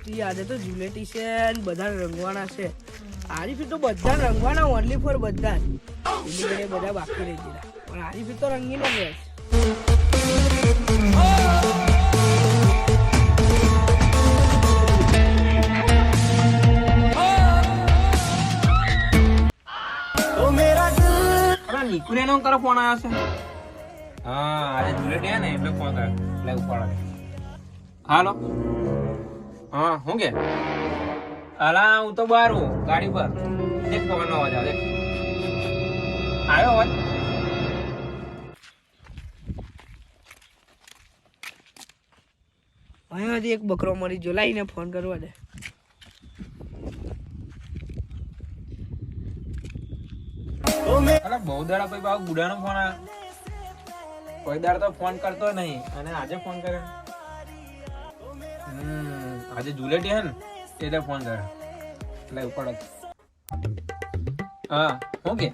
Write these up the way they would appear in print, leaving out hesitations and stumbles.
દોસ્તી આજે તો જુલેટી છે અને બધા રંગવાના છે. આરીફી તો બધા રંગવાના ઓનલી ફોર બધા એની ઘરે બધા બાકી રહી ગયા પણ આરીફી તો રંગીને જ નીકળે નો કરો ફોન આવ્યો છે. હા આજે જુલેટી ને એટલે ફોન કર્યો એટલે ઉપાડો. હાલો હા હું કે અલા હું તો બહાર હું ગાડી પર દેખ પવનનો અવાજ આવે આવ્યો અવાજ. અહીંયાથી એક બકરો મરી જો લાઈને ફોન કરવા દે. અલા બહુ દાડા કોઈ બાબુ બુડાનો ફોન આવ્યો. કોઈ દાડ તો ફોન કરતો નહીં અને આજે ફોન કર્યો. આજે જુલેટી હે ને એટલે ફોન કર્યો એટલે ઉપાડો. હા હું કે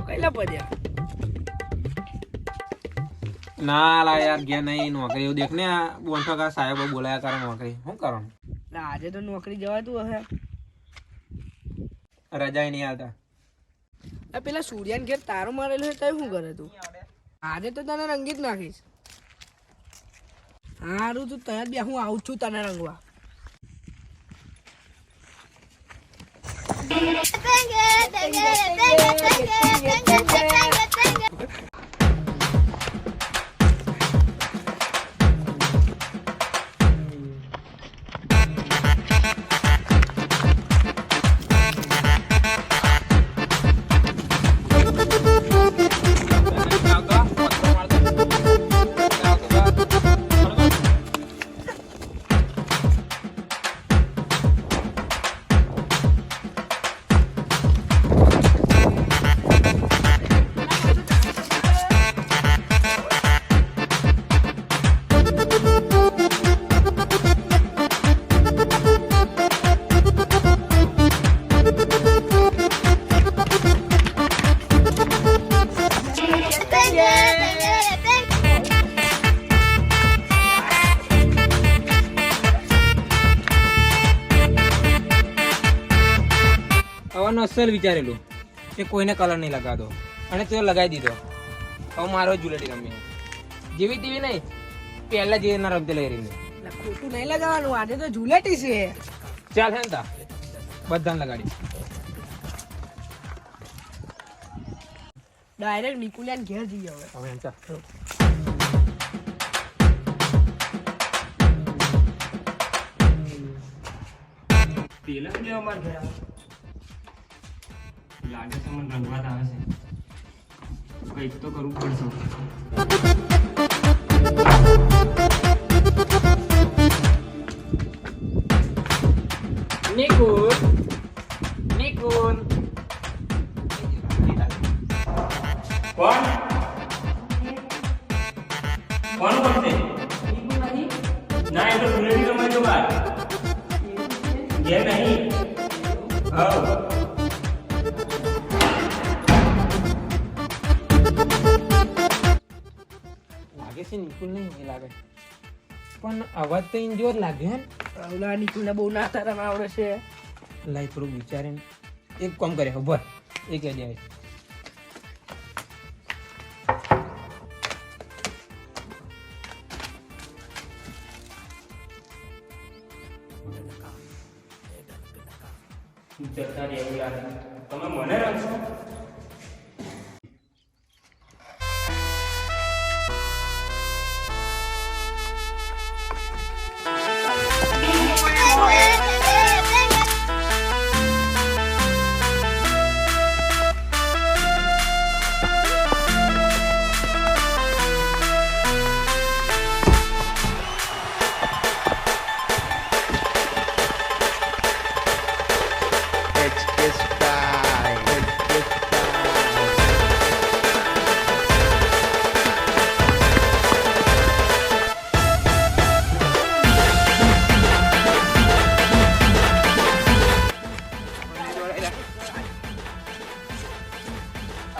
કઈલા પડ્યા ના લા યાર ગયા નહીં નોકરી એવું દેખ ને બોલતો કા સાહેબો બોલાયા કરે નોકરી શું કરવાનું. આજે તો નોકરી જવાતું હશે રજા નહીં આવતા. પેલા સૂર્યાન ઘેર તારો મારેલો છે તઈ શું કરે તું આજે તો તને રંગી જ નાખીશ. સારું તું ત્યાં બી હું આવું છું તને રંગવા. અસલ વિચારેલું કે કોઈને કલર નહીં લગાવતો અને તે લગાવી દીધો. હવે મારો જુલેટી રમી જેવી તેવી નહીં પહેલા જે ના રમતે લઈ રહી ખોટું નહીં લગાવવાનું આજે તો જુલેટી છે. ચાલ હે તા બધાને લગાડી ડાયરેક્ટ નિકુલિયાન ઘેર જઈએ હવે. ચાલ પેલા કેવા અમાર ઘરે લાગે છે મને રંગવાત આવે છે. કંઈક તો કરવું પડશે. નિકુલ નિકુલ કોણ કોણ બોલતે ના એ તો જુલેટી રમાય તો બાર ઘેર નહીં. હા લાગે છે નિકુલ નહીં એ લાગે પણ અવાજ તો ઇન જોર લાગે હે. ઓલા નિકુલને બહુ નાતા રમવા આવડે છે. લાઈ થોડું વિચારીને એક કામ કરે ખબર એક યાદ આવે. જતા રહેવું યાર તમે મને રમશો.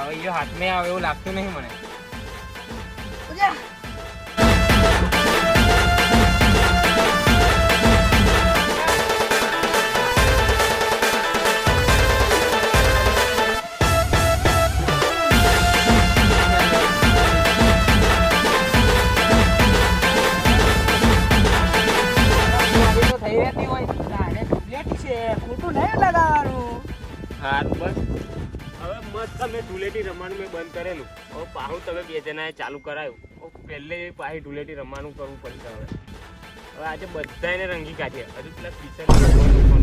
હવે એ હાથમાં આવે એવું લાગતું નહીં મને. નહીં રહેતી હોય. તારે ધૂળેટી છે ખોટું નહીં લગાવવાનું. હા બસ હવે મસ્ત મેં ધૂળેટી રમવાનું મેં બંધ કરેલું. હવે પાછું તમે બે જણાએ ચાલુ કરાયું. પહેલે પાછી ધૂળેટી રમવાનું કરવું પડશે હવે. હવે આજે બધાને રંગી કાઢીએ. હજુ પેલા કિશન ફોન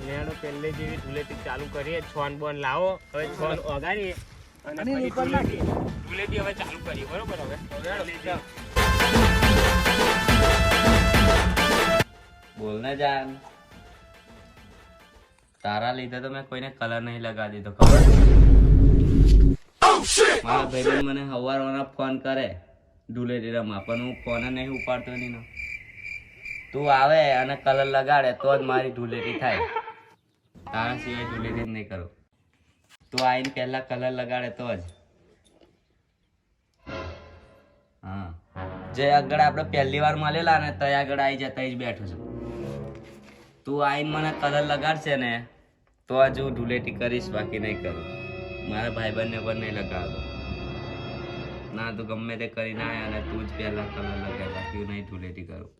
લેણો પહેલે જેવી ધૂળેટી ચાલુ કરીએ. છોન બોન લાવો. હવે છોન ઓગાડીએ અને પછી ધૂળેટી હવે ચાલુ કરીએ. બરોબર હવે બોલ ને જાન, તારા લીધે તો મેં કોઈને કલર નહીં લગાવી દીધો, ખબર? મારા ભાઈબંધ મને સવારના ફોન કરે ધૂળેટી રમવા, પણ હું ફોન નહીં ઉપાડતો નહીં. તું આવે અને કલર લગાડે તો જ મારી ધૂળેટી થાય, તારા સિવાય ધૂળેટી જ નહીં કરું. તું આવીને પહેલા કલર લગાડે તો જ. હા, જે આગળ આપણે પહેલી વાર મળેલા ને તય આગળ આવી જતા જ બેઠું છું. તું આવીને મને કલર લગાડશે ને તો જ હું ધૂળેટી કરીશ, બાકી નહીં કરું. મારા ભાઈબંધને પણ નહીં લગાડતો. ના તું ગમે તે કરી ના અને તું જ પહેલા કલર લગાડ, બાકી હું નહીં ધૂળેટી કરું.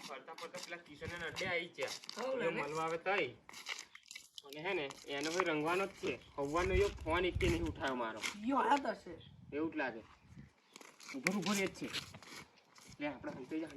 ફરતા ફરતા પેલા કિશનને અડ્ડે આવી ગયા. મળવા આવે તઈ અને હે ને એને ભાઈ રંગવાનો જ છે. હવાનો યો ફોન એક નહીં ઉઠાયો મારો. યો હાથ હશે. એવું જ લાગે. ઉભો ઉભો રહે જ છે. લે આપણે હંતે જા.